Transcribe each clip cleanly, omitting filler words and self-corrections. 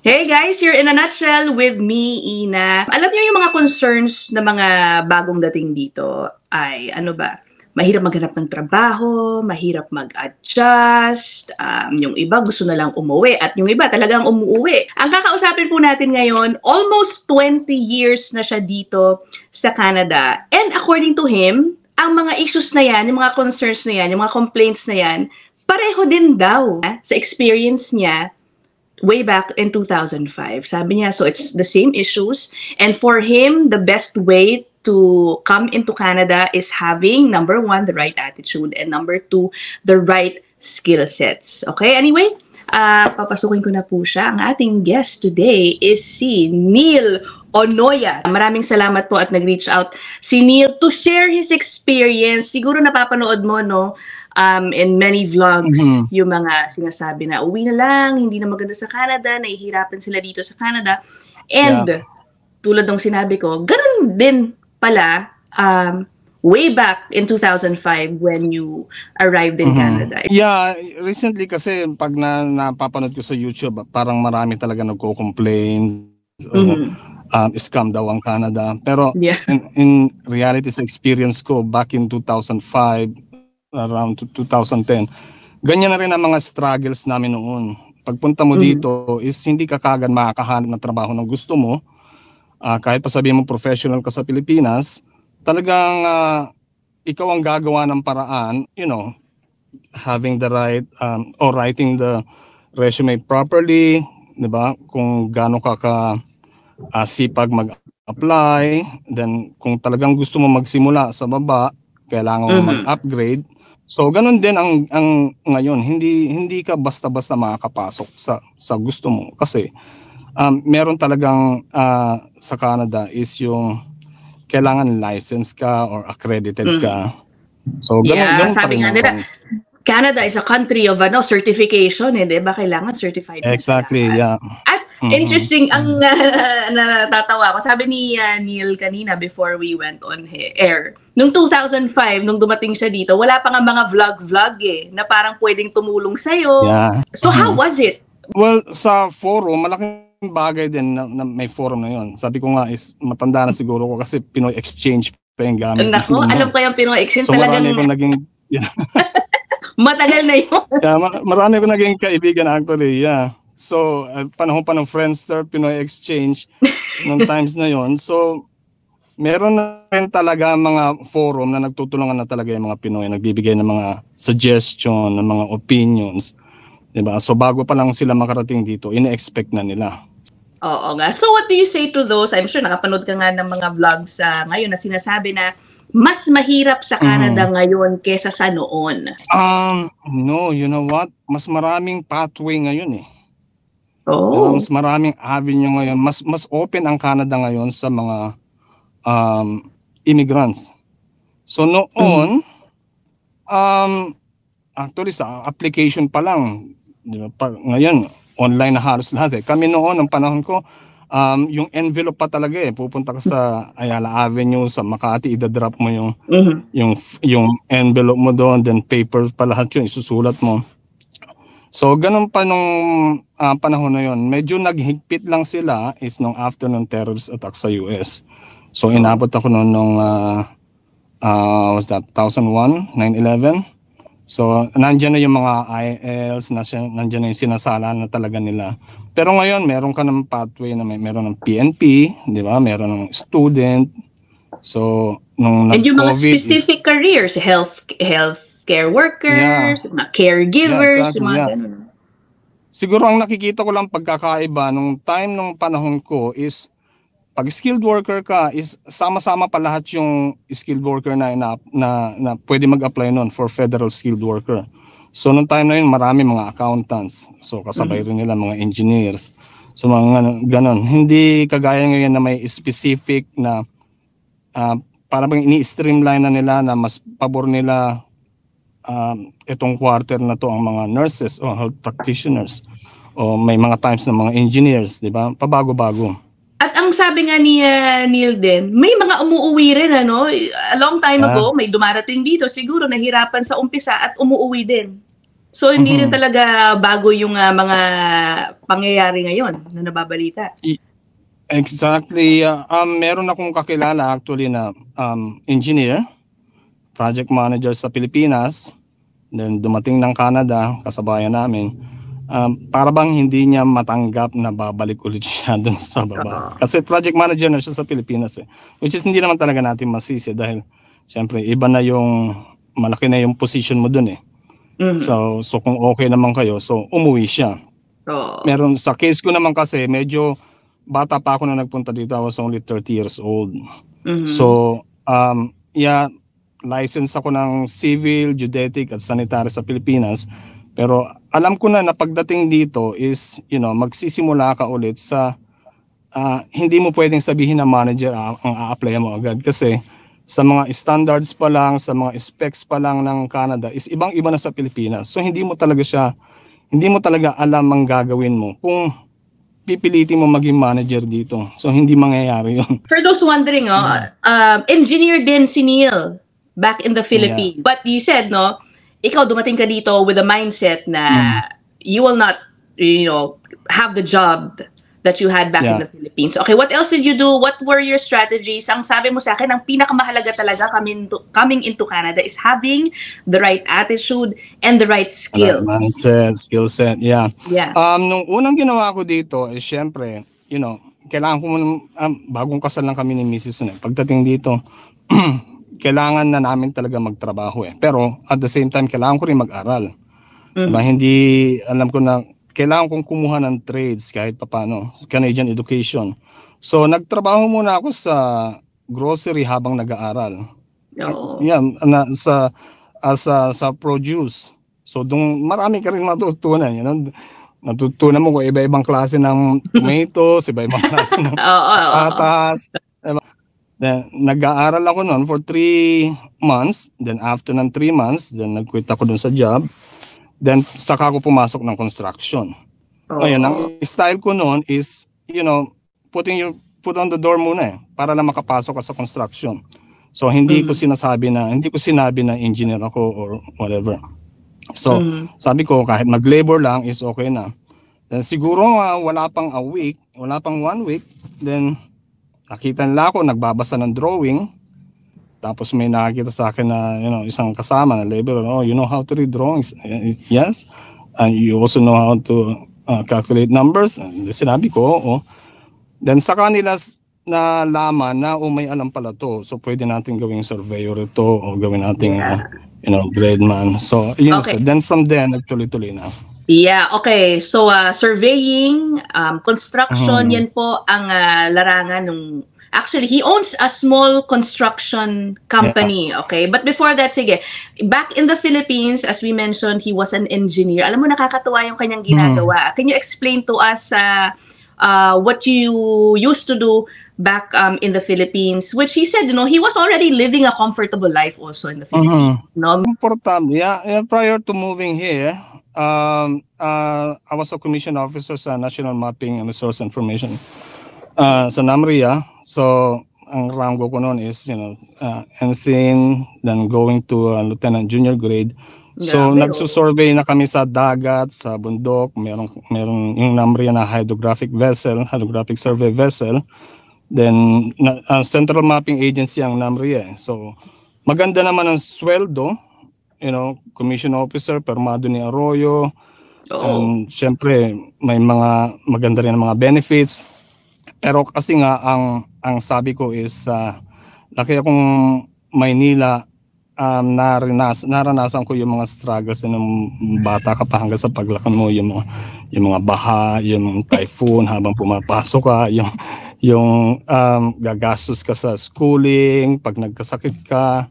Hey guys, you're in a nutshell with me, Ina. Alam niyo yung mga concerns na mga bagong dating dito ay ano ba? Mahirap maghanap ng trabaho, mahirap mag-adjust, yung iba gusto na lang umuwi at yung iba talagang umuwi. Ang kakausapin po natin ngayon, almost 20 years na siya dito sa Canada. And according to him, ang mga issues na yan, yung mga concerns na yan, yung mga complaints na yan, pareho din daw sa experience niya way back in 2005. Sabi niya, so it's the same issues. And for him, the best way to come into Canada is having, number one, the right attitude, and number two, the right skill sets. Okay, anyway, papasukin ko na po siya. Ang ating guest today is si Neil Onoya. Maraming salamat po at nag-reach out si Neil to share his experience. Siguro napapanood mo, no? In many vlogs, yung mga sinasabi na uwi na lang, hindi na maganda sa Canada, nahihirapan sila dito sa Canada. And tulad ng sinabi ko, ganun din pala way back in 2005 when you arrived in Canada. Yeah, recently kasi pag napapanood ko sa YouTube, parang marami talaga nagko-complain. Scam daw ang Canada. Pero in reality, sa experience ko back in 2005, around 2010, ganyan na rin ang mga struggles namin noon. Pagpunta mo dito is hindi ka kagad makakahanap ng trabaho ng gusto mo. Kahit pa sabihin mo professional ka sa Pilipinas, talagang ikaw ang gagawa ng paraan, you know, having the right or writing the resume properly, 'di ba? Kung gaano ka sipag mag-apply, then kung talagang gusto mo magsimula sa baba, kailangan mo mag-upgrade. So ganun din ang ngayon, hindi ka basta-basta makakapasok sa gusto mo kasi meron talagang sa Canada is yung kailangan license ka or accredited ka. So ganun sabi nga nila, Canada is a country of certification, di ba? Kailangan certified. Exactly, yeah. At interesting, ang natatawa ko, sabi ni Neil kanina before we went on air, nung 2005, nung dumating siya dito, wala pa nga mga vlog na parang pwedeng tumulong sa'yo. Yeah. So how was it? Well, sa forum, malaking bagay din na may forum na yun. Sabi ko nga is matanda na siguro ko kasi Pinoy Exchange pa yung gamit. Nako, alam ko yung Pinoy Exchange. So talagang marami kong naging... matagal na yun. Marami ko naging kaibigan actually, So, panahon pa ng Friendster, Pinoy Exchange, noong times na yon. So, meron na rin talaga mga forum na nagtutulungan na talaga yung mga Pinoy, nagbibigay ng mga suggestion, ng mga opinions. Diba? So, bago pa lang sila makarating dito, ine-expect na nila. Oo nga. So, what do you say to those? I'm sure nakapanood ka nga ng mga vlogs ngayon na sinasabi na mas mahirap sa Canada ngayon kesa sa noon. No, you know what? Mas maraming pathway ngayon eh. Mas maraming avenue ngayon. Mas open ang Canada ngayon sa mga immigrants. So noon, actually sa application pa lang, diba, ngayon online na halos lahat eh. Kami noon, ng panahon ko, yung envelope pa talaga eh. Pupunta ka sa Ayala Avenue, sa Makati, idadrop mo yung envelope mo doon, then paper pa lahat yun, isusulat mo. So, ganun pa nung panahon na yun. Medyo naghigpit lang sila is nung after ng terrorist attack sa US. So, inabot ako noon nung, was that 2001, 9/11? So, nandiyan na yung mga IELTS, nandiyan na yung sinasala na talaga nila. Pero ngayon, meron ka ng pathway na meron ng PNP, di ba? Meron ng student. So, nung and yung mga specific careers, healthcare workers, mga caregivers, mga ganun. Siguro ang nakikita ko lang pagkakaiba nung panahon ko is pag skilled worker ka is sama-sama pa lahat yung skilled worker na pwede mag-apply nun for federal skilled worker. So nung time na yun marami mga accountants. So kasabay rin nila mga engineers. So mga ganon. Hindi kagaya ngayon na may specific na para bang ini-streamline na nila na mas pabor nila itong quarter na to ang mga nurses o health practitioners o may mga times na mga engineers, di ba? Pabago-bago. At ang sabi nga ni Neil din, may mga umuuwi rin ano, a long time ago, may dumarating dito siguro nahirapan sa umpisa at umuuwi din. So hindi rin talaga bago yung mga pangyayari ngayon na nababalita. Exactly. Meron akong kakilala actually na engineer, project manager sa Pilipinas, then dumating ng Canada, kasabayan namin. Para bang hindi niya matanggap na babalik ulit siya dun sa baba. Kasi project manager na siya sa Pilipinas which is hindi naman talaga natin masisi dahil syempre iba na yung, malaki na yung position mo dun So kung okay naman kayo, so umuwi siya. Meron sa case ko naman kasi medyo bata pa ako na nagpunta dito. I was only 30 years old. So license ako ng civil, geodetic at sanitary sa Pilipinas. Pero alam ko na pagdating dito is, magsisimula ka ulit sa hindi mo pwedeng sabihin na manager ang a-apply mo agad kasi sa mga standards pa lang, sa mga specs pa lang ng Canada is ibang-iba na sa Pilipinas. So hindi mo talaga alam ang gagawin mo kung pipilitin mo maging manager dito. So hindi mangyayari yun. For those wondering, engineer din si Neil back in the Philippines. Yeah. But you said, ikaw dumating ka dito with a mindset na you will not, have the job that you had back in the Philippines. Okay, what else did you do? What were your strategies? Ang sabi mo sa akin, ang pinakamahalaga talaga coming into Canada is having the right attitude and the right skills. Mindset, skill set, yeah. Nung unang ginawa ko dito, syempre, kailangan ko bagong kasal lang kami ni Mrs. Pagdating dito, kailangan na namin talaga magtrabaho Pero at the same time, kailangan ko rin mag-aral. Diba? Hindi, alam ko na, kailangan kong kumuha ng trades kahit paano, Canadian education. So nagtrabaho muna ako sa grocery habang nag-aaral. Sa produce. So doon marami ka rin matutunan, Natutunan mo kung iba-ibang klase ng tomatoes, iba-ibang klase ng patas. Then nag-aaral ako noon for 3 months. Then after ng 3 months, then nag-quit ako doon sa job. Then saka ako pumasok ng construction. Ngayon, ang style ko noon is, putting your foot on the door muna para lang makapasok ka sa construction. So hindi ko sinabi na engineer ako or whatever. So sabi ko kahit mag-labor lang is okay na. Then siguro wala pang 1 week, then nakita nila ako nagbabasa ng drawing. Tapos may nakakita sa akin na isang kasama na laborer, you know how to read drawings? Yes. And you also know how to calculate numbers? And sinabi ko, oo. Then sa kanila na laman na may alam pala to. So pwede natin gawing surveyor ito o gawin natin grademan. So so then from there nagtuloy-tuloy na. Yeah, okay. So surveying, construction, yan po ang larangan ng. Actually, he owns a small construction company, okay? But before that, sige, back in the Philippines, as we mentioned, he was an engineer. Alam mo, nakakatuwa yung kanyang ginagawa. Can you explain to us what you used to do back in the Philippines? Which he said, he was already living a comfortable life also in the Philippines. Comfortable, prior to moving here, I was a commission officer sa National Mapping and Resource Information sa NAMRIA. So ang rango ko noon is ensign, then going to lieutenant junior grade. So nagsusurvey na kami sa dagat, sa bundok. Meron yung NAMRIA na hydrographic survey vessel. Then Central Mapping Agency ang NAMRIA. So maganda naman ang sweldo, commission officer, permado ni Arroyo. And syempre may mga maganda rin mga benefits. Pero kasi nga ang sabi ko is laki akong Maynila, naranasan ko yung mga struggles ng bata ka pa hanggang sa paglaki mo, yung mga baha, yung typhoon habang pumapasok ka, yung gagastos ka sa schooling pag nagkasakit ka.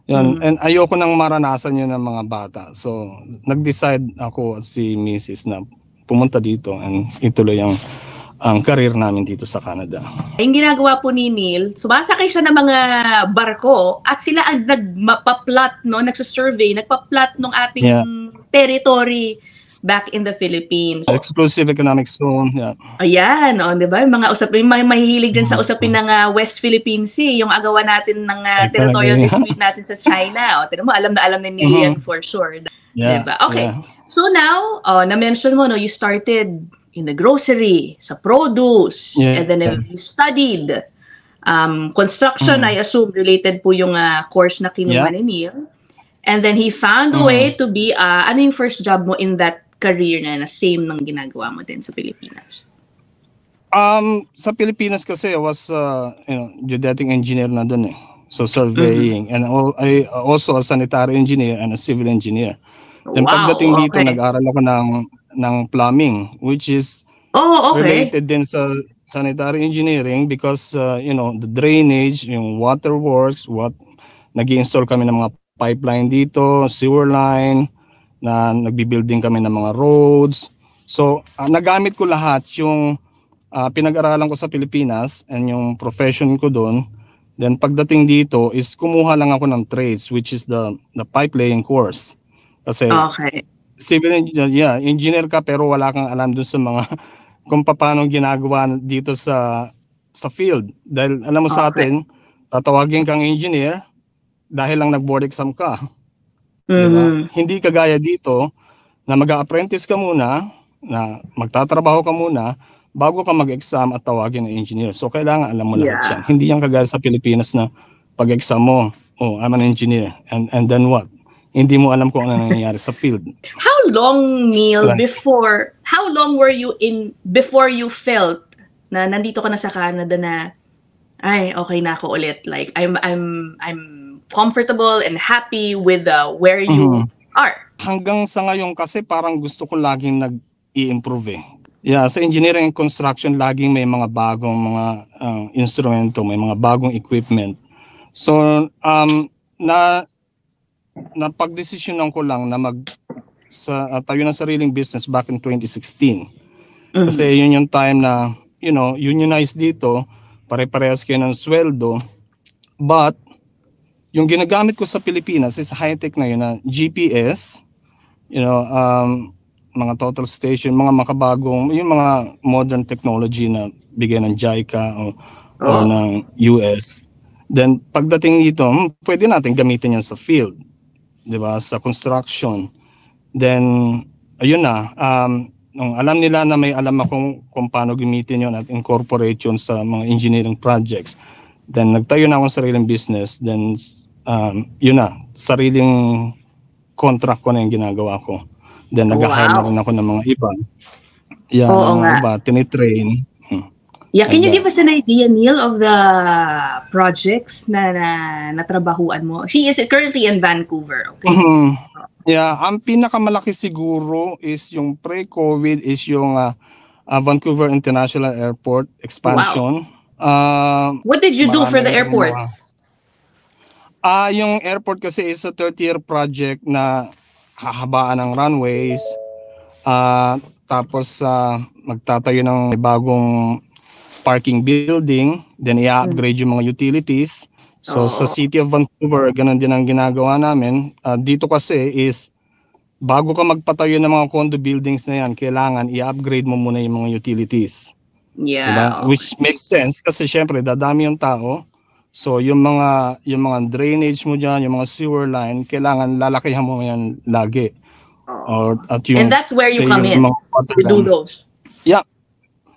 And ayoko nang maranasan yun ng mga bata. So nag-decide ako at si Mrs. na pumunta dito and ituloy ang career namin dito sa Canada. Yung ginagawa po ni Neil, sumasakay siya ng mga barko at sila ang nagpa-plot, nagsasurvey, nagpa-plot ng ating territory back in the Philippines. Exclusive economic zone, yeah. Ayan, di ba? Yung mga usapin, may mahihilig dyan sa usapin ng West Philippine Sea, yung agawan natin ng territorial dispute natin sa China. Tignan mo, alam na ni Milian for sure. Yeah, diba? Okay. Yeah. So now, na-mention mo, you started in the grocery, sa produce, and then you studied construction, I assume, related po yung course na kinuha ni Neil. And then he found a way to be, ano yung first job mo in that career na same ng ginagawa mo din sa Pilipinas? Sa Pilipinas kasi I was, geodetic engineer na dun eh. So surveying. And I also a sanitary engineer and a civil engineer. Then pagdating dito, nag-aral ako ng plumbing, which is related din sa sanitary engineering because, the drainage, yung water works, nag-i-install kami ng mga pipeline dito, sewer line, na nagbi-building kami ng mga roads. So, nagamit ko lahat yung pinag-aralan ko sa Pilipinas and yung profession ko doon. Then pagdating dito is kumuha lang ako ng trades, which is the pipe laying course. Kasi civil engineer, engineer ka pero wala kang alam doon sa mga kung paano ginagawa dito sa field. Dahil alam mo sa atin, tatawagin kang engineer dahil lang nag-board exam ka. Diba? Hindi kagaya dito na mag-apprentice ka muna, na magtatrabaho ka muna bago ka mag-exam at tawagin ng engineer. So kailangan alam mo lahat yan. Hindi yan kagaya sa Pilipinas na pag-exam mo, I'm an engineer, and then what? Hindi mo alam kung ano nangyayari sa field. How long, Neil, how long were you before you felt na nandito ka na sa Canada na ay okay na ako ulit, like I'm comfortable and happy with where you are? Hanggang sa ngayon kasi parang gusto ko laging nag-i-improve eh. Yeah, sa engineering and construction laging may mga bagong mga instrumento, may mga bagong equipment. So napagdesisyonan ko lang na tayo ng sariling business back in 2016. Kasi yun yung time na unionized dito, pare-parehas kayo ng sweldo. But yung ginagamit ko sa Pilipinas is high-tech na yun na GPS, mga total station, mga makabagong, yung mga modern technology na bigay ng JICA o ng US. Then pagdating dito, pwede natin gamitin yan sa field, di ba, sa construction. Then ayun na, nung alam nila na may alam akong kung paano gamitin yun at incorporate yun sa mga engineering projects. Then nagtayo na akong sariling business. Then yun na, sariling contract ko na yung ginagawa ko. Then nag-hire na rin ako ng mga iba. Yeah, mga iba, tinitrain. Yeah, can you give us an idea, Neil, of the projects na natrabahuan mo? She is currently in Vancouver, okay? Yeah, ang pinakamalaki siguro is yung pre-COVID is yung Vancouver International Airport expansion. Wow. What did you do for the airport? Yung airport kasi is a 30-year project na hahabaan ng runways. Tapos magtatayo ng bagong parking building, then i-upgrade yung mga utilities. So sa City of Vancouver, ganun din ang ginagawa namin. Dito kasi is, bago ka magpatayo ng mga condo buildings na yan, kailangan i-upgrade mo muna yung mga utilities. Yeah. Diba? Which makes sense kasi syempre dadami yung tao. So yung mga drainage mo dyan, yung mga sewer line, kailangan lalakihan mo yan lagi. And that's where you come in, to do those.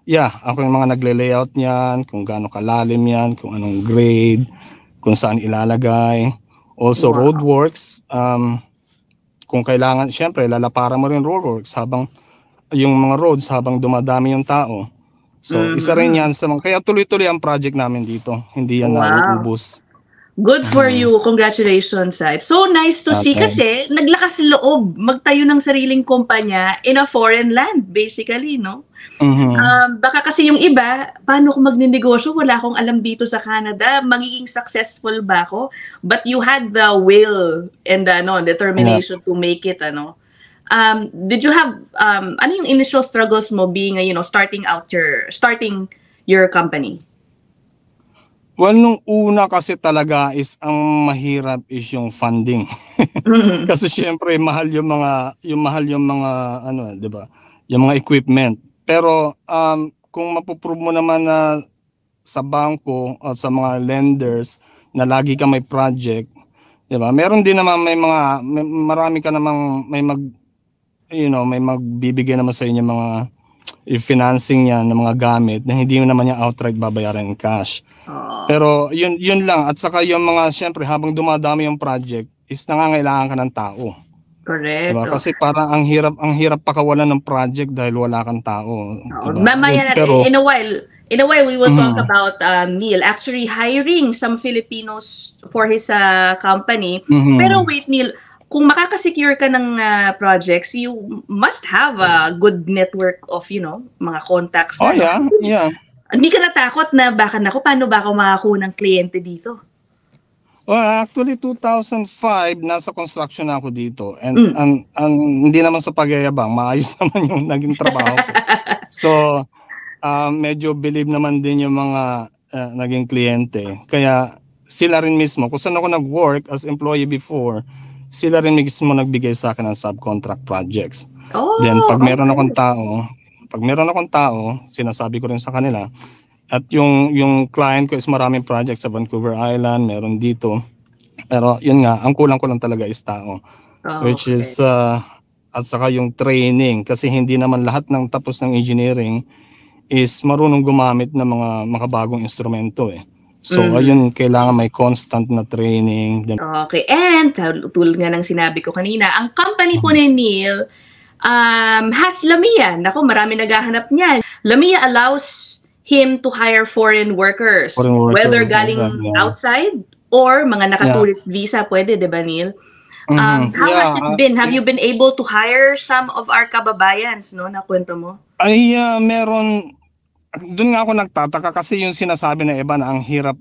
Yeah, ako yung mga nagle-layout niyan, kung gaano kalalim yan, kung anong grade, kung saan ilalagay. Also roadworks, kung kailangan, syempre lalaparan mo rin roadworks habang yung mga roads habang dumadami yung tao. So isa rin yan sa mga, kaya tuloy-tuloy ang project namin dito, hindi yan nauubos. Good for you. Congratulations. It's so nice to see kasi naglakas loob magtayo ng sariling kumpanya in a foreign land, basically, no? Baka kasi yung iba, paano kung magninegosyo? Wala akong alam dito sa Canada. Magiging successful ba ako? But you had the will and the determination to make it, did you have, ano yung initial struggles mo being, starting your company? Well, nung una kasi talaga is ang mahirap is yung funding. Kasi syempre mahal yung mga ano, 'di ba? Yung mga equipment. Pero kung mapoprove mo naman na sa bangko at sa mga lenders na lagi ka may project, 'di ba? Meron din naman marami ka namang may magbibigay naman sa inyo mga financing yan ng mga gamit na hindi mo naman yung outright babayaran in cash. Pero yun lang, at saka yung mga syempre habang dumadami yung project is nangangailangan ka ng tao. Correct. Diba? Kasi parang ang hirap pakawalan ng project dahil wala kang tao. Diba? Mamaya natin, in a while we will talk about Neil actually hiring some Filipinos for his company. Pero wait, Neil, kung makaka-secure ka ng projects, you must have a good network of, mga contacts. Oh, yeah. Hindi ka natakot na paano ba ako makakuha ng kliyente dito? Well, actually 2005 nasa construction ako dito and hindi naman sa pagyayabang, maayos naman yung naging trabaho ko. So, medyo believe naman din yung mga naging kliyente. Kaya sila rin mismo, kung saan ako nag-work as employee before, sila rin mismo nagbigay sa akin ng subcontract projects. Then pag meron akong tao, sinasabi ko rin sa kanila. At yung client ko is maraming projects sa Vancouver Island, meron dito. Pero yun nga, ang kulang ko lang talaga is tao. Which is at saka yung training, kasi hindi naman lahat ng tapos ng engineering is marunong gumamit ng mga makabagong instrumento eh. So, ayun, kailangan may constant na training. Okay, and tulad nga ng sinabi ko kanina, ang company po ni Neil has Lamia. Naku, marami naghahanap niyan. Lamia allows him to hire foreign workers, whether galing outside or mga naka-tourist visa, pwede, di ba, Neil? How has it been? Have you been able to hire some of our kababayans, no? Nakwento mo? Ay, meron. Doon nga ako nagtataka kasi yung sinasabi na iba na ang hirap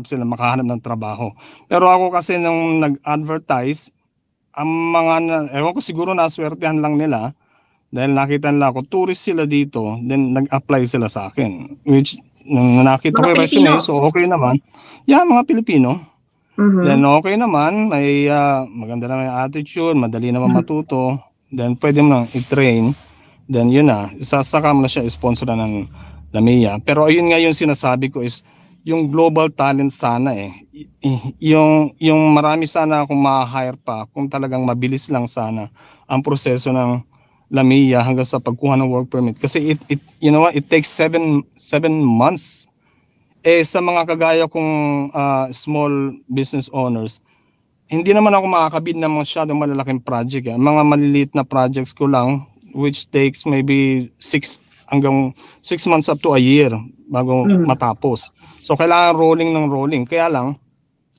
sila makahanap ng trabaho. Pero ako kasi nung nag-advertise, ang ewan ko siguro naswertehan lang nila dahil nakita nila ako, tourist sila dito, then nag-apply sila sa akin. Which, nung nakita ko yung resume, so okay naman. Yeah, mga Pilipino. Then okay naman, may maganda naman yung attitude, madali naman matuto, then pwede mo nang i-train. Then yun na, sasaka mo na siya sponsor ng Lamia. Pero ayun nga yung sinasabi ko is yung global talent sana eh. Yung marami sana akong ma-hire pa kung talagang mabilis lang sana ang proseso ng Lamia hanggang sa pagkuha ng work permit. Kasi it takes 7 months. Sa mga kagaya kong small business owners, hindi naman ako makakabid ng masyadong malalaking project. Mga maliliit na projects ko lang, which takes maybe 6 months up to a year bago matapos. So kailangan rolling. Kaya lang,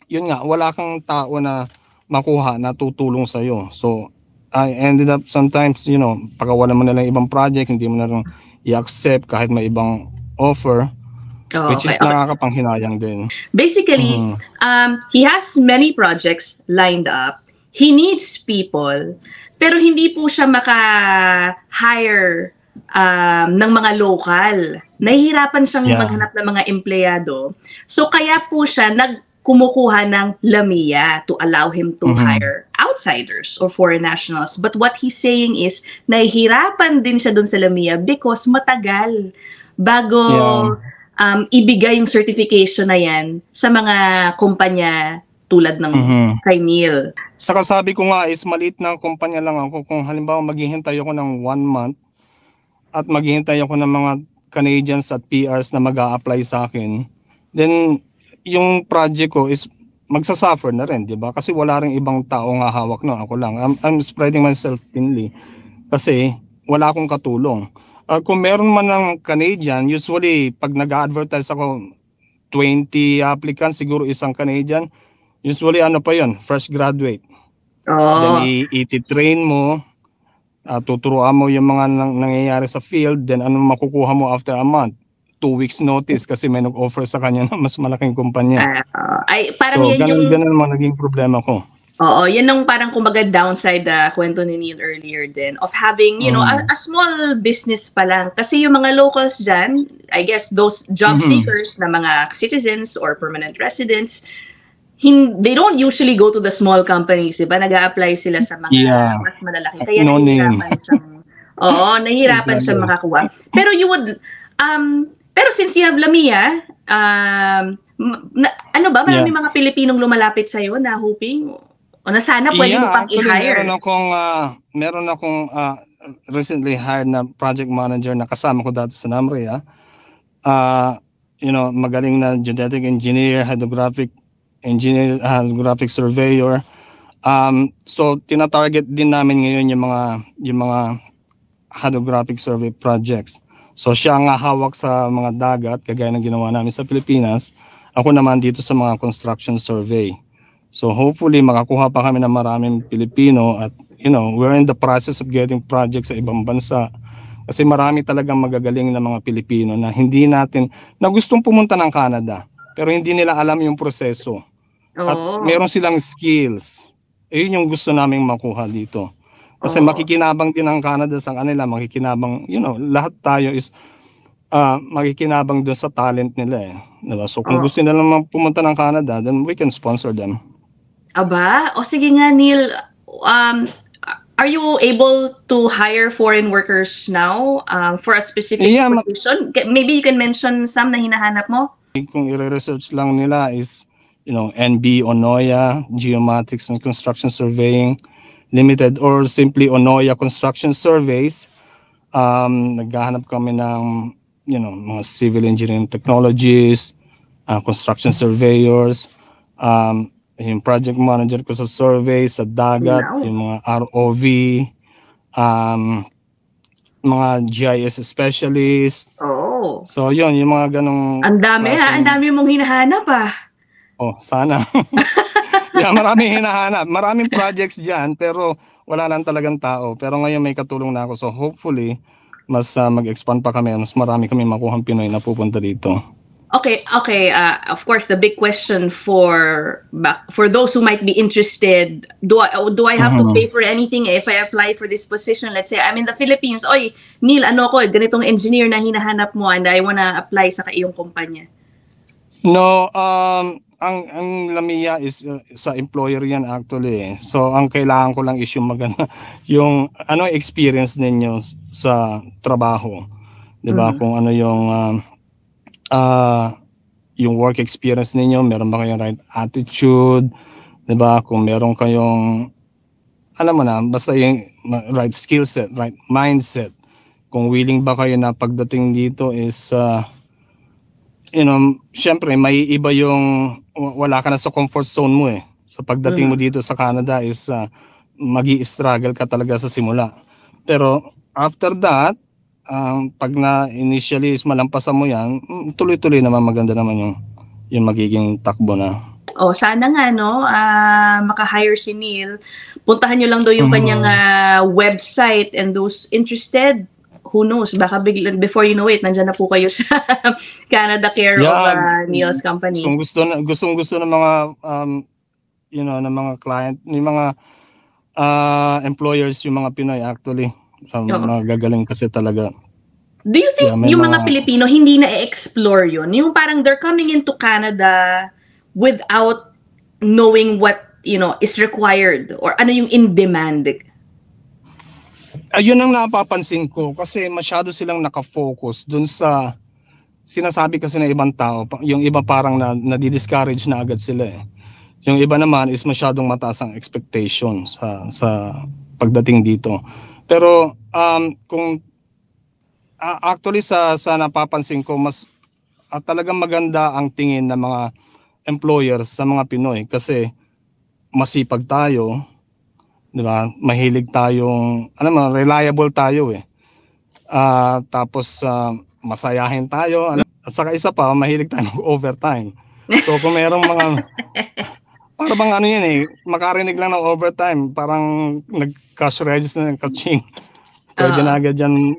yun nga, wala kang tao na makuha na tutulong sa'yo. So I ended up sometimes, pagkawalan mo na lang ibang project, hindi mo na lang i-accept kahit may ibang offer. Which is nakakapanghinayang din. Basically, he has many projects lined up. He needs people, pero hindi po siya maka-hire ng mga local. Nahihirapan siyang maghanap ng mga empleyado. So kaya po siya kumukuha ng Lamia to allow him to hire outsiders or foreign nationals. But what he's saying is, nahihirapan din siya dun sa Lamia because matagal bago ibigay yung certification na yan sa mga kumpanya tulad ng kay Neil. Saka sabi ko nga is maliit na kumpanya lang ako. Kung halimbawa maghihintay ako ng 1 month at maghihintay ako ng mga Canadians at PRs na mag-a-apply sa akin, then yung project ko is magsasuffer na rin, di ba? Kasi wala ring ibang tao nga hawak, no? Ako lang. I'm spreading myself thinly kasi wala akong katulong. Kung meron man ng Canadian, usually pag nag-advertise ako 20 applicants, siguro isang Canadian, usually pa yun, fresh graduate. Then i-train mo, tuturuan mo yung mga nangyayari sa field, then ano makukuha mo after a month? 2 weeks notice kasi may nag-offer sa kanya na mas malaking kumpanya. Parang so, ganun naman naging problema ko. Oo, yan ang parang kumbaga downside kwento ni Neil earlier din of having, you know, a small business pa lang. Kasi yung mga locals dyan, I guess those job seekers na mga citizens or permanent residents, they don't usually go to the small companies, diba? Nag-a-apply sila sa mga mas malalaki. Kaya nahihirapan siyang, nahihirapan siyang makakuha. Pero pero since you have Lamia, ano ba, marami mga Pilipinong lumalapit sa'yo na hoping, o na sana pwede mo pang i-hire. Meron akong recently hired na project manager na kasama ko dati sa NAMRE. You know, magaling na genetic engineer, hydrographic engineer, hydrographic surveyor. So tina-target din namin ngayon yung mga hydrographic survey projects. So siya ang hawak sa mga dagat kagaya ng ginawa namin sa Pilipinas. Ako naman dito sa mga construction survey. So hopefully makakuha pa kami ng maraming Pilipino at you know, we're in the process of getting projects sa ibang bansa. Kasi marami talagang magagaling na mga Pilipino na na gustong pumunta ng Canada pero hindi nila alam yung proseso. At meron silang skills. Yun yung gusto naming makuha dito. Kasi makikinabang din ang Canada sa kanila, makikinabang, you know, lahat tayo is makikinabang doon sa talent nila Diba? So kung gusto nila pumunta ng Canada, then we can sponsor them. Aba, sige nga Neil, are you able to hire foreign workers now for a specific position? Maybe you can mention some na hinahanap mo? Kung i-research lang nila is, you know, NB Onoya, Geomatics and Construction Surveying Limited or simply Onoya Construction Surveys. Naghahanap kami ng, you know, mga civil engineering technologies, construction surveyors, yung project manager ko sa survey, sa dagat, yung mga ROV, mga GIS specialist. So yun, yung mga ganong... Ang dami mong hinahanap sana. Maraming hinahanap. Maraming projects dyan, pero wala lang talagang tao. Pero ngayon may katulong na ako. So hopefully, mas mag-expand pa kami. Mas marami kami makuhang Pinoy na pupunta dito. Okay. Of course, the big question for those who might be interested, do I have to pay for anything if I apply for this position? Let's say I'm in the Philippines. Oy, Neil, ganitong engineer na hinahanap mo and I wanna apply sa iyong kumpanya. No, ang Lamia is sa employer yan actually. So ang kailangan ko lang is yung maganda yung experience ninyo sa trabaho. 'Di ba? Kung ano yung work experience ninyo, meron ba kayong right attitude, 'di ba? Kung meron kayong alam mo na, basta yung right skill set, right mindset. Kung willing ba kayo na pagdating dito is you know, syempre may iba yung wala ka na sa comfort zone mo Sa pagdating mo dito sa Canada is magi-struggle ka talaga sa simula. Pero after that, pag initially is malampasan mo yan, tuloy-tuloy naman maganda naman yung magiging takbo na. Sana nga maka-hire si Neil. Puntahan nyo lang daw yung kanyang website and those interested, who knows, baka biglang before you know it, nandyan na po kayo sa Canada Care of Neil's company. Gusto ng mga you know, ng mga client, yung mga employers, yung mga Pinoy actually. Mga gagaling kasi talaga. Do you think yung mga Pilipino hindi na-explore yun? Yung parang they're coming into Canada without knowing what, you know, is required or ano yung in demand? Ayun ang napapansin ko kasi masyado silang nakafocus dun sa sinasabi kasi ng ibang tao. Yung iba parang nadi-discourage na agad sila Yung iba naman is masyadong mataas ang expectation sa pagdating dito. Pero kung actually sa napapansin ko mas talagang maganda ang tingin ng mga employers sa mga Pinoy kasi masipag tayo, 'di ba? Mahilig tayong reliable tayo tapos masayahin tayo at saka isa pa mahilig tayo mag-overtime. So kung merong mga para bang makarinig lang ng overtime, parang nag-cash register ng kaching. Pwede na agad yan,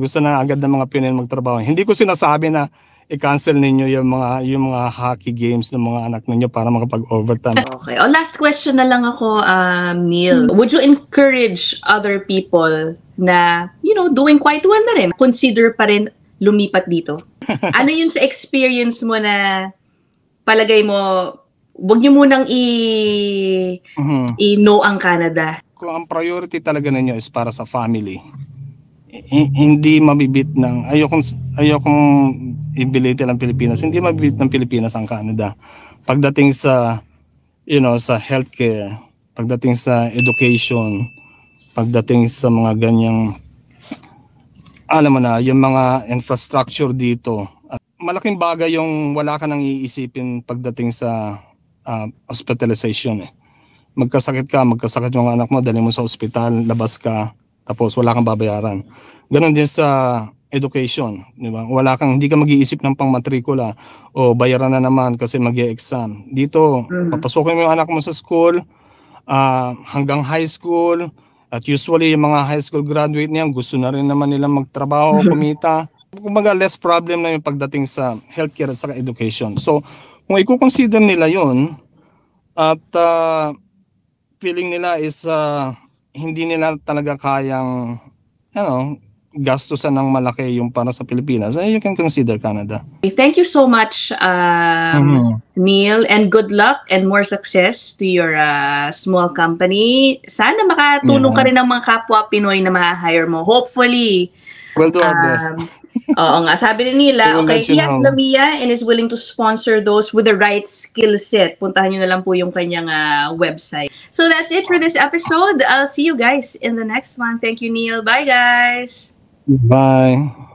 gusto na agad ng mga Pinoy magtrabaho. Hindi ko sinasabi na i-cancel ninyo yung mga hockey games ng mga anak ninyo para makapag-overtime. Okay. Last question na lang ako, Neil. Would you encourage other people na, doing quite well na rin, consider pa rin lumipat dito? Ano yun sa experience mo na palagay mo, wag niyo munang i-no ang Canada? Kung ang priority talaga ninyo is para sa family, hindi mabibit ng ayokong i-belittle ang Pilipinas. Hindi mabibit ng Pilipinas ang Canada. Pagdating sa sa healthcare, pagdating sa education, pagdating sa mga ganyang alam mo na, yung mga infrastructure dito. Malaking bagay yung wala ka nang iisipin pagdating sa hospitalization. Magkasakit yung anak mo, dali mo sa ospital, labas ka, tapos wala kang babayaran. Ganon din sa education, di ba? Hindi ka mag-iisip ng pangmatrikula o bayaran na naman kasi mag-e-exam. Dito, papasukin mo yung anak mo sa school hanggang high school, at usually yung mga high school graduate niyan gusto na rin naman nilang magtrabaho, kumita. Kumbaga less problem na yung pagdating sa healthcare at saka education. So, kung i-consider nila yun at feeling nila is hindi nila talaga kayang gastusan ng malaki yung para sa Pilipinas, you can consider Canada. Thank you so much, Neil, and good luck and more success to your small company. Sana makatulong ka rin ng mga kapwa Pinoy na ma-hire mo. Hopefully. We'll do our best. Oo nga, sabi ni Nila, okay, he has Lamia and is willing to sponsor those with the right skill set. Puntahan nyo na lang po yung kanyang website. So that's it for this episode. I'll see you guys in the next one. Thank you, Neil. Bye, guys. Bye.